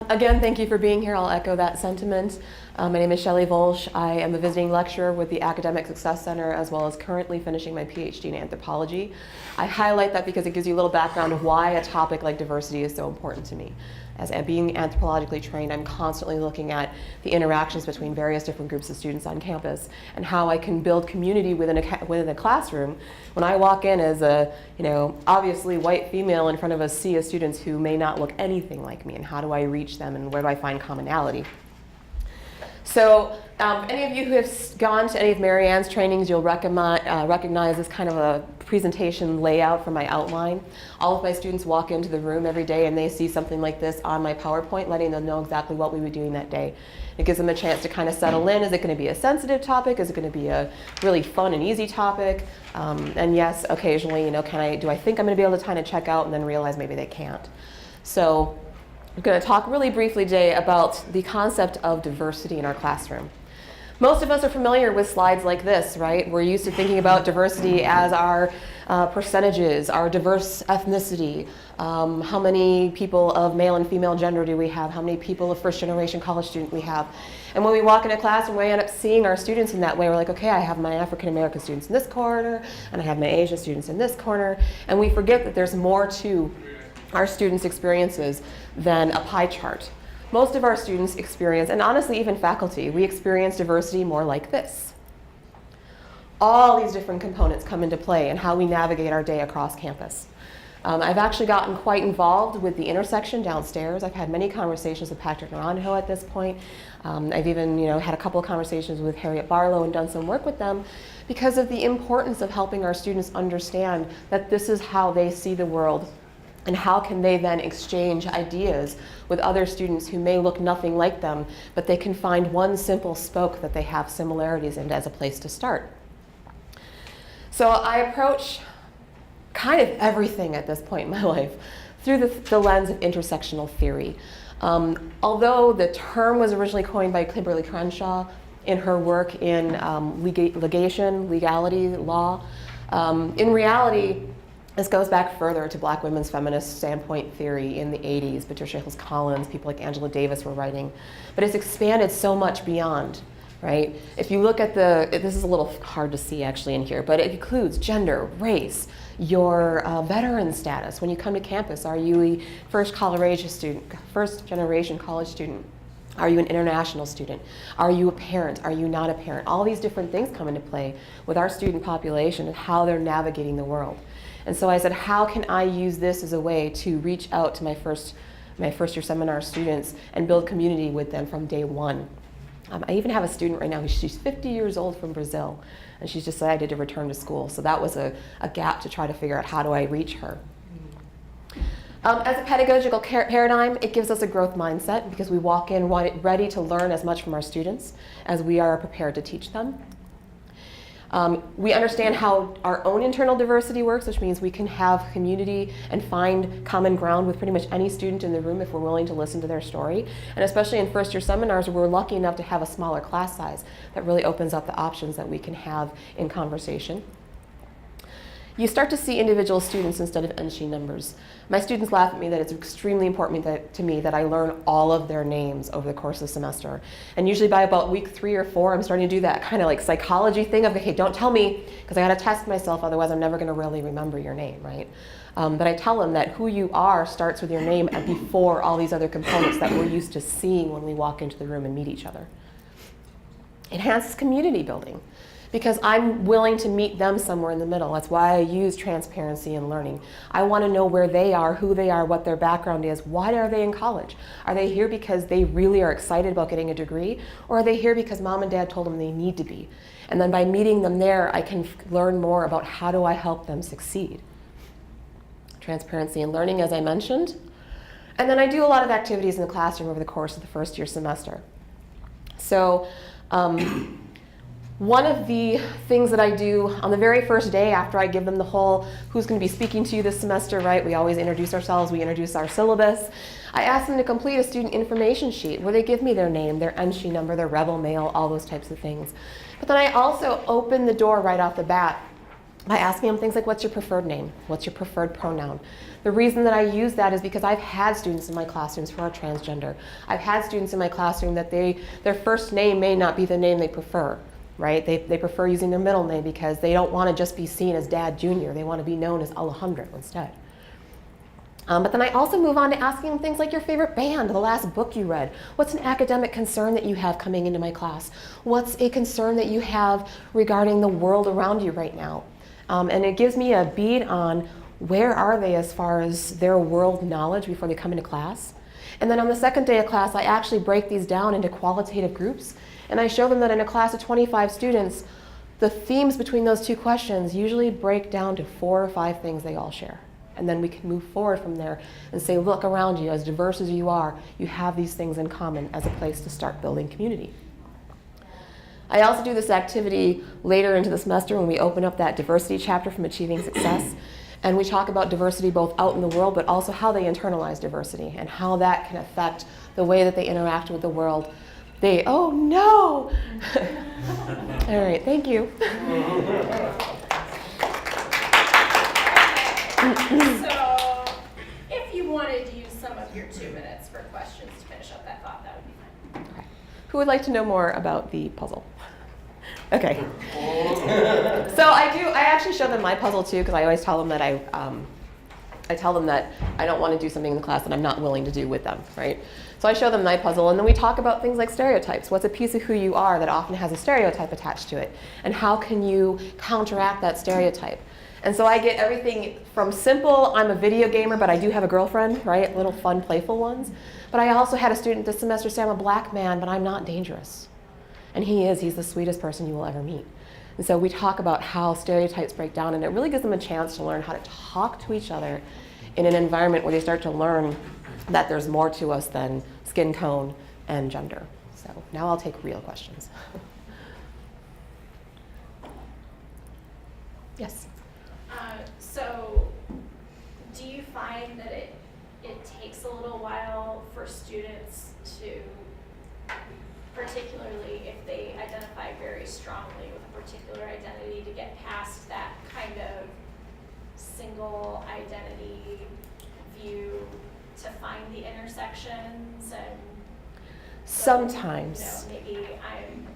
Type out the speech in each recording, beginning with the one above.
Again, thank you for being here. I'll echo that sentiment. My name is SHELLY VOLCHE. I am a visiting lecturer with the Academic Success Center, as well as currently finishing my PhD in anthropology. I highlight that because it gives you a little background of why a topic like diversity is so important to me. As being anthropologically trained, I'm constantly looking at the interactions between various different groups of students on campus and how I can build community within a classroom. When I walk in as a, obviously white female in front of a sea of students who may not look anything like me, and how do I reach them and where do I find commonality? So any of you who have gone to any of Marianne's trainings, you'll recognize this kind of a presentation layout for my outline. All of my students walk into the room every day and they see something like this on my PowerPoint, letting them know exactly what we were doing that day. It gives them a chance to kind of settle in. Is it going to be a sensitive topic? Is it going to be a really fun and easy topic? And yes, occasionally, do I think I'm going to be able to kind of check out and then realize maybe they can't? So I'm going to talk really briefly today about the concept of diversity in our classroom. Most of us are familiar with slides like this, right? We're used to thinking about diversity as our percentages, our diverse ethnicity, how many people of male and female gender do we have, how many people of first-generation college student we have. And when we walk in a class and we end up seeing our students in that way, we're like, okay, I have my African-American students in this corner, and I have my Asian students in this corner, and we forget that there's more to our students' experiences than a pie chart. Most of our students experience, and honestly even faculty, we experience diversity more like this. All these different components come into play in how we navigate our day across campus. I've actually gotten quite involved with the intersection downstairs. I've had many conversations with Patrick Naranjo at this point. I've even had a couple of conversations with Harriet Barlow and done some work with them because of the importance of helping our students understand that this is how they see the world. And how can they then exchange ideas with other students who may look nothing like them, but they can find one simple spoke that they have similarities in as a place to start. So I approach kind of everything at this point in my life through the lens of intersectional theory. Although the term was originally coined by Kimberly Crenshaw in her work in legality, law, in reality, this goes back further to Black women's feminist standpoint theory in the 80s. Patricia Hills Collins, people like Angela Davis were writing. But it's expanded so much beyond, right? If you look at this is a little hard to see actually in here, but it includes gender, race, your veteran status. When you come to campus, are you a first generation college student? Are you an international student? Are you a parent? Are you not a parent? All these different things come into play with our student population and how they're navigating the world. And so I said, how can I use this as a way to reach out to my first year seminar students and build community with them from day one? I even have a student right now, she's 50 years old from Brazil, and she's decided to return to school. So that was a gap to try to figure out how do I reach her. As a pedagogical paradigm, it gives us a growth mindset because we walk in ready to learn as much from our students as we are prepared to teach them. We understand how our own internal diversity works, which means we can have community and find common ground with pretty much any student in the room if we're willing to listen to their story. And especially in first-year seminars where we're lucky enough to have a smaller class size, that really opens up the options that we can have in conversation. You start to see individual students instead of NSHE numbers. My students laugh at me that it's extremely important to me that I learn all of their names over the course of the semester. And usually by about week 3 or 4, I'm starting to do that kind of like psychology thing of, okay, don't tell me, because I got to test myself, otherwise I'm never going to really remember your name, right? But I tell them that who you are starts with your name and before all these other components that we're used to seeing when we walk into the room and meet each other. Enhances community building, because I'm willing to meet them somewhere in the middle. That's why I use transparency in learning. I want to know where they are, who they are, what their background is. Why are they in college? Are they here because they really are excited about getting a degree? Or are they here because mom and dad told them they need to be? And then by meeting them there, I can learn more about how do I help them succeed. Transparency in learning, as I mentioned. And then I do a lot of activities in the classroom over the course of the first year semester. So, one of the things that I do on the very first day after I give them the whole who's going to be speaking to you this semester, right? We always introduce ourselves, we introduce our syllabus. I ask them to complete a student information sheet where they give me their name, their NSHE number, their rebel mail, all those types of things. But then I also open the door right off the bat by asking them things like, what's your preferred name? What's your preferred pronoun? The reason that I use that is because I've had students in my classrooms who are transgender. I've had students in my classroom that their first name may not be the name they prefer, right? They prefer using their middle name because they don't want to just be seen as Dad Jr. They want to be known as Alejandro instead. But then I also move on to asking them things like your favorite band, the last book you read. What's an academic concern that you have coming into my class? What's a concern that you have regarding the world around you right now? And it gives me a bead on where are they as far as their world knowledge before they come into class. And then on the second day of class, I actually break these down into qualitative groups. And I show them that in a class of 25 students, the themes between those two questions usually break down to 4 or 5 things they all share. And then we can move forward from there and say, look around you, as diverse as you are, you have these things in common as a place to start building community. I also do this activity later into the semester when we open up that diversity chapter from Achieving Success. And we talk about diversity both out in the world, but also how they internalize diversity and how that can affect the way that they interact with the world. Oh no! All right, thank you. So, if you wanted to use some of your 2 minutes for questions to finish up that thought, that would be fine. Okay. Who would like to know more about the puzzle? Okay. So I actually show them my puzzle too, because I always tell them that I tell them that I don't want to do something in the class that I'm not willing to do with them, right? So I show them my puzzle, and then we talk about things like stereotypes. What's a piece of who you are that often has a stereotype attached to it? And how can you counteract that stereotype? And so I get everything from simple, I'm a video gamer, but I do have a girlfriend, right? Little fun, playful ones. But I also had a student this semester say, I'm a black man, but I'm not dangerous. And he's the sweetest person you will ever meet. And so we talk about how stereotypes break down, and it really gives them a chance to learn how to talk to each other in an environment where they start to learn that there's more to us than skin tone and gender. So now I'll take real questions. Yes? So, do you find that it takes a little while for students to, particularly if they identify very strongly with a particular identity, to get past that kind of single identity view to find the intersections? And so, sometimes. Maybe I'm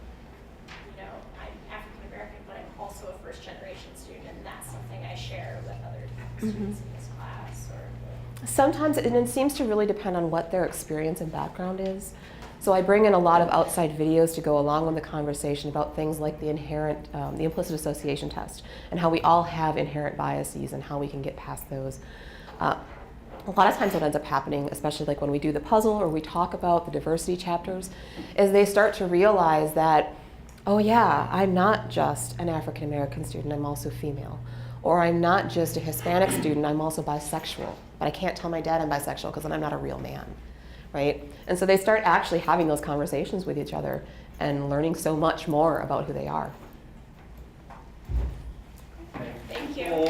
African American, but I'm also a first generation student, and that's something I share with other students in this class. Sometimes, and it seems to really depend on what their experience and background is. So I bring in a lot of outside videos to go along with the conversation about things like the implicit association test, and how we all have inherent biases and how we can get past those. A lot of times what ends up happening, especially like when we do the puzzle or we talk about the diversity chapters, is they start to realize that, oh yeah, I'm not just an African American student, I'm also female. Or I'm not just a Hispanic student, I'm also bisexual. But I can't tell my dad I'm bisexual because then I'm not a real man, right? And so they start actually having those conversations with each other and learning so much more about who they are. Thank you.